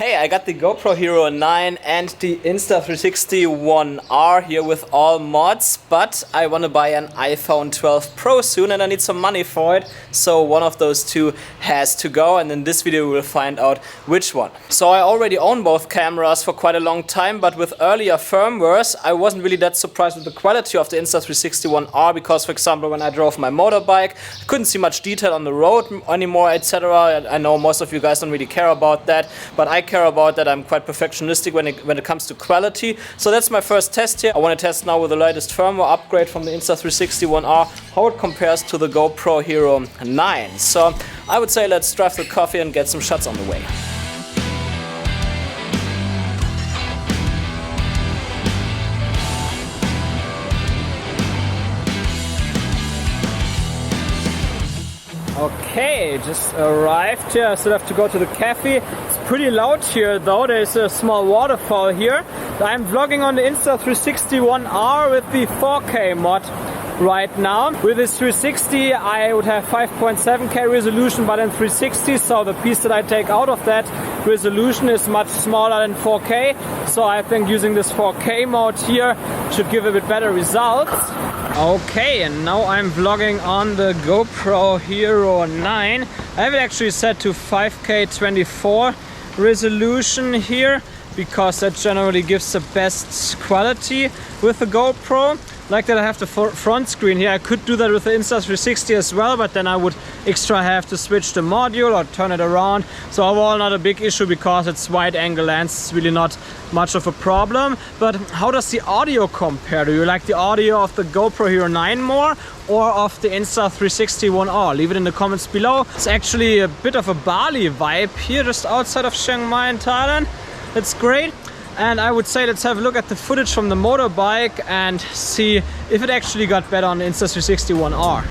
Hey, I got the GoPro Hero 9 and the Insta360 One R here with all mods, but I want to buy an iPhone 12 Pro soon and I need some money for it, so one of those two has to go, and in this video we will find out which one. So I already own both cameras for quite a long time, but with earlier firmwares I wasn't really that surprised with the quality of the Insta360 One R because, for example, when I drove my motorbike I couldn't see much detail on the road anymore, etc. I know most of you guys don't really care about that, but I care about that. I'm quite perfectionistic when it comes to quality. So that's my first test here. I want to test now with the latest firmware upgrade from the Insta360 One R how it compares to the GoPro Hero 9. So I would say let's drive the coffee and get some shots on the way. Okay, just arrived here. I still have to go to the cafe. It's pretty loud here though. There's a small waterfall here. I'm vlogging on the Insta360 One R with the 4K mod right now. With this 360 I would have 5.7K resolution, but in 360, so the piece that I take out of that resolution is much smaller than 4K. So I think using this 4K mode here should give a bit better results. Okay, and now I'm vlogging on the GoPro Hero 9. I have it actually set to 5K 24 resolution here because that generally gives the best quality with the GoPro. Like that I have the front screen here. I could do that with the Insta360 as well, but then I would extra have to switch the module or turn it around. So overall not a big issue because it's wide angle lens. It's really not much of a problem. But how does the audio compare? Do you like the audio of the GoPro Hero 9 more or of the Insta360 One R? Leave it in the comments below. It's actually a bit of a Bali vibe here just outside of Chiang Mai in Thailand. It's great. And I would say let's have a look at the footage from the motorbike and see if it actually got better on the Insta360 One R.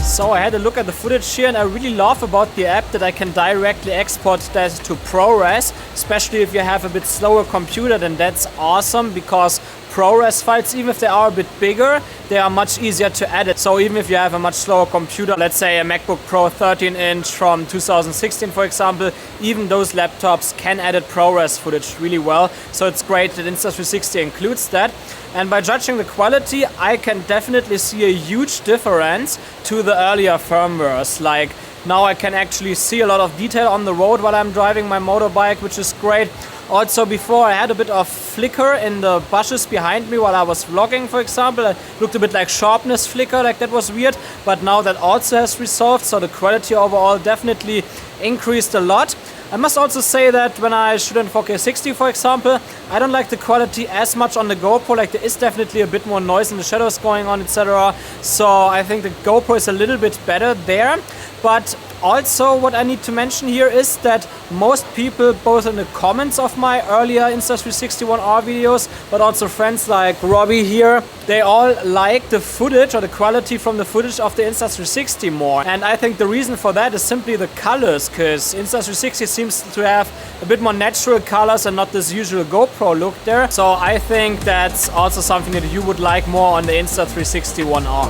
So I had a look at the footage here and I really love about the app that I can directly export that to ProRes, especially if you have a bit slower computer. Then that's awesome because ProRes files, even if they are a bit bigger, they are much easier to edit. So even if you have a much slower computer, let's say a MacBook Pro 13-inch from 2016 for example, even those laptops can edit ProRes footage really well. So it's great that Insta360 includes that. And by judging the quality, I can definitely see a huge difference to the earlier firmwares. Like now I can actually see a lot of detail on the road while I'm driving my motorbike, which is great. Also before I had a bit of flicker in the bushes behind me while I was vlogging, for example. It looked a bit like sharpness flicker, like that was weird. But now that also has resolved, so the quality overall definitely increased a lot. I must also say that when I shoot in 4K 60 for example, I don't like the quality as much on the GoPro. Like there is definitely a bit more noise in the shadows going on, etc. So I think the GoPro is a little bit better there. But also what I need to mention here is that most people, both in the comments of my earlier Insta360 One R videos, but also friends like Robbie here, they all like the footage or the quality from the footage of the Insta360 more. And I think the reason for that is simply the colors, because Insta360 seems to have a bit more natural colors and not this usual GoPro look there. So I think that's also something that you would like more on the Insta360 One R.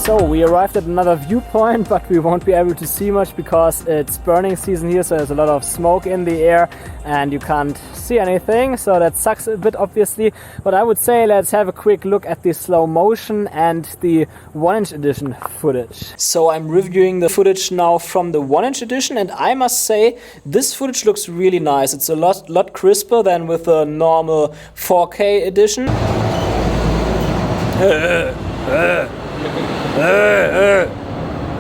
So we arrived at another viewpoint, but we won't be able to see much because it's burning season here, so there's a lot of smoke in the air and you can't see anything, so that sucks a bit obviously. But I would say let's have a quick look at the slow motion and the 1-inch edition footage. So I'm reviewing the footage now from the 1-inch edition and I must say this footage looks really nice. It's a lot crisper than with the normal 4K edition.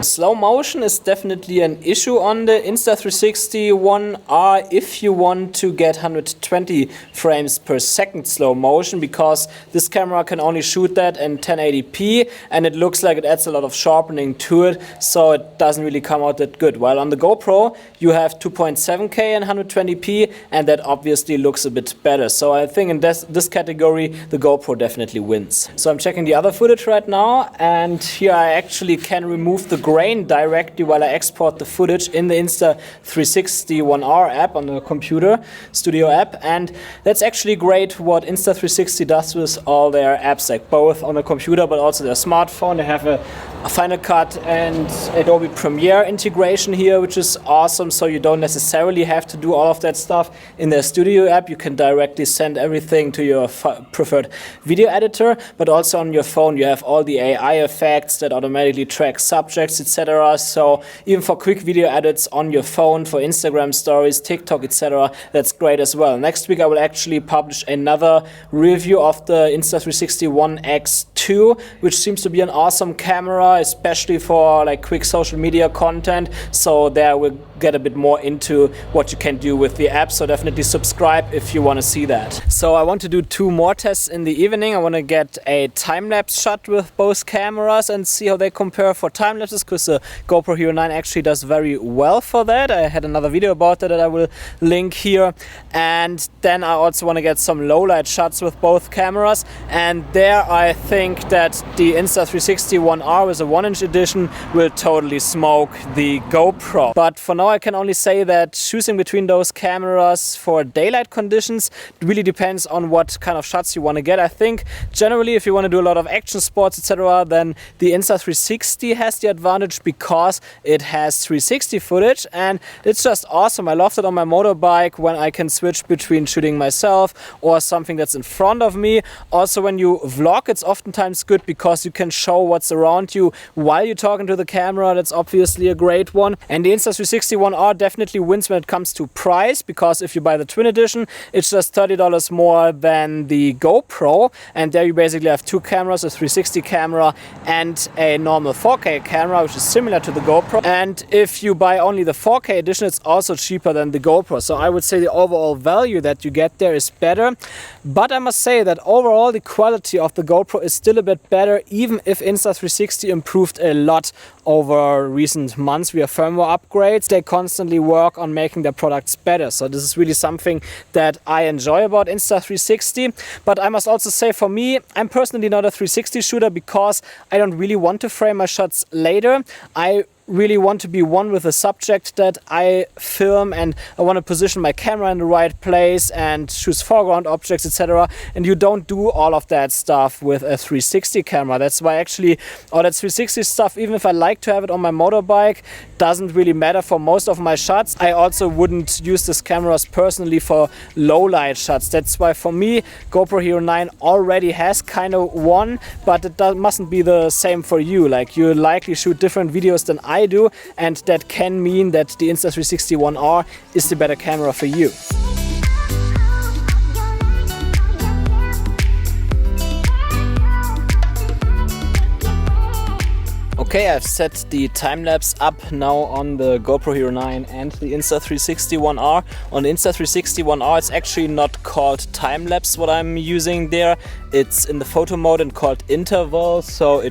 Slow motion is definitely an issue on the Insta360 One R if you want to get 120 120 frames per second slow motion, because this camera can only shoot that in 1080p, and it looks like it adds a lot of sharpening to it, so it doesn't really come out that good. While on the GoPro you have 2.7K and 120p, and that obviously looks a bit better. So I think in this category the GoPro definitely wins. So I'm checking the other footage right now, and here I actually can remove the grain directly while I export the footage in the Insta360 One R app on the computer studio app, and that's actually great what Insta360 does with all their apps, like both on the computer but also their smartphone. They have a Final Cut and Adobe Premiere integration here, which is awesome, so you don't necessarily have to do all of that stuff in their studio app. You can directly send everything to your preferred video editor, but also on your phone you have all the AI effects that automatically track subjects, etc. So even for quick video edits on your phone, for Instagram stories, TikTok, etc., that's great as well. Next week I will actually publish another review of the Insta360 One X2, which seems to be an awesome camera, especially for like quick social media content. So there we'll get a bit more into what you can do with the app, so definitely subscribe if you want to see that. So I want to do 2 more tests in the evening. I want to get a time-lapse shot with both cameras and see how they compare for time-lapses, because the GoPro Hero 9 actually does very well for that. I had another video about that I will link here. And then I also want to get some low-light shots with both cameras, and there I think that the Insta360 One R with a 1-inch edition will totally smoke the GoPro. But for now I can only say that choosing between those cameras for daylight conditions really depends on what kind of shots you want to get. I think generally if you want to do a lot of action sports, etc., then the Insta360 has the advantage because it has 360 footage, and it's just awesome. I loved it on my motorbike when I can switch between shooting myself or something that's in front of me. Also when you vlog, it's oftentimes good because you can show what's around you while you're talking to the camera. That's obviously a great one. And the Insta360 One R definitely wins when it comes to price, because if you buy the twin edition it's just $30 more than the GoPro, and there you basically have 2 cameras, a 360 camera and a normal 4K camera, which is similar to the GoPro. And if you buy only the 4K edition it's also cheaper than the GoPro, so I would say the overall value that you get there is better. But I must say that overall the quality of the GoPro is still a bit better, even if Insta360 improved a lot over recent months via firmware upgrades. They constantly work on making their products better, so this is really something that I enjoy about Insta360. But I must also say, for me, I'm personally not a 360 shooter because I don't really want to frame my shots later. I really want to be one with the subject that I film, and I want to position my camera in the right place and choose foreground objects, etc. And you don't do all of that stuff with a 360 camera. That's why actually all that 360 stuff, even if I like to have it on my motorbike, doesn't really matter for most of my shots. I also wouldn't use this cameras personally for low light shots. That's why for me GoPro Hero 9 already has kind of one, but it mustn't be the same for you. Like, you likely shoot different videos than I do, and that can mean that the Insta360 One R is the better camera for you. Okay, I've set the time-lapse up now on the GoPro Hero 9 and the Insta360 One R. On the Insta360 One R it's actually not called time-lapse what I'm using there. It's in the photo mode and called interval, so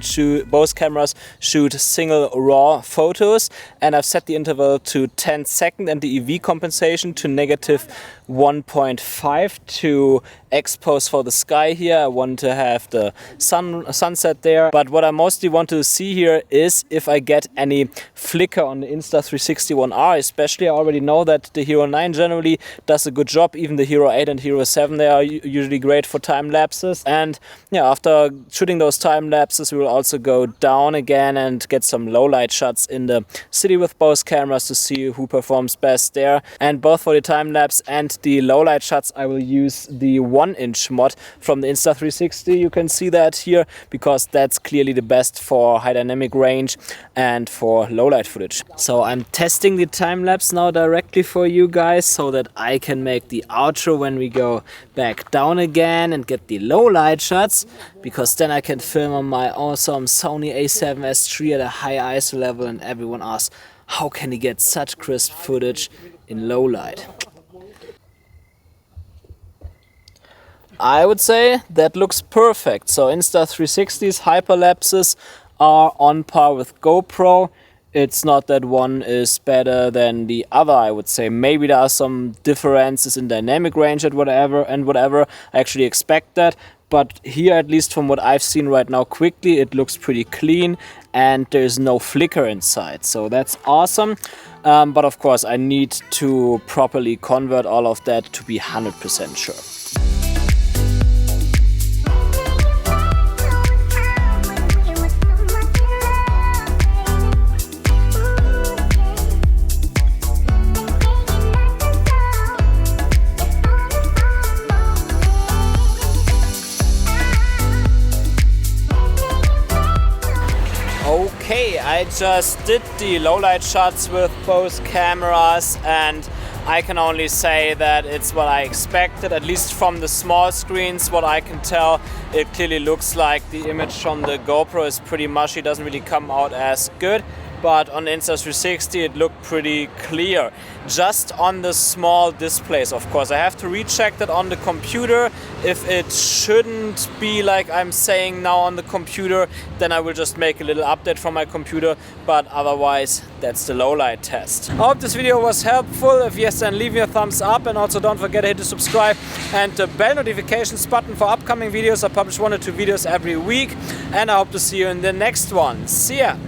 both cameras shoot single raw photos, and I've set the interval to 10 seconds and the EV compensation to -1.5 to expose for the sky here. I want to have the sunset there, but what I mostly want to see here is if I get any flicker on the Insta360 One R. Especially I already know that the Hero 9 generally does a good job. Even the Hero 8 and Hero 7, they are usually great for time lapses. And yeah, after shooting those time lapses we will also go down again and get some low light shots in the city with both cameras to see who performs best there. And both for the time lapse and the low light shots I will use the 1-inch mod from the Insta360. You can see that here because that's clearly the best for high dynamic range and for low light footage. So I'm testing the time lapse now directly for you guys so that I can make the outro when we go back down again and get the low light shots, because then I can film on my awesome Sony a7S III at a high ISO level and everyone asks, how can he get such crisp footage in low light? I would say that looks perfect. So Insta360's hyperlapses are on par with GoPro. It's not that one is better than the other, I would say. Maybe there are some differences in dynamic range and whatever. I actually expect that. But here, at least from what I've seen right now quickly, it looks pretty clean and there's no flicker inside. So that's awesome. But of course, I need to properly convert all of that to be 100% sure. Okay, I just did the low light shots with both cameras and I can only say that it's what I expected, at least from the small screens. What I can tell, it clearly looks like the image from the GoPro is pretty mushy, doesn't really come out as good. But on Insta360 it looked pretty clear. Just on the small displays, of course. I have to recheck that on the computer. If it shouldn't be like I'm saying now on the computer, then I will just make a little update from my computer. But otherwise, that's the low light test. I hope this video was helpful. If yes, then leave me a thumbs up. And also don't forget to hit the subscribe and the bell notifications button for upcoming videos. I publish 1 or 2 videos every week. And I hope to see you in the next one. See ya!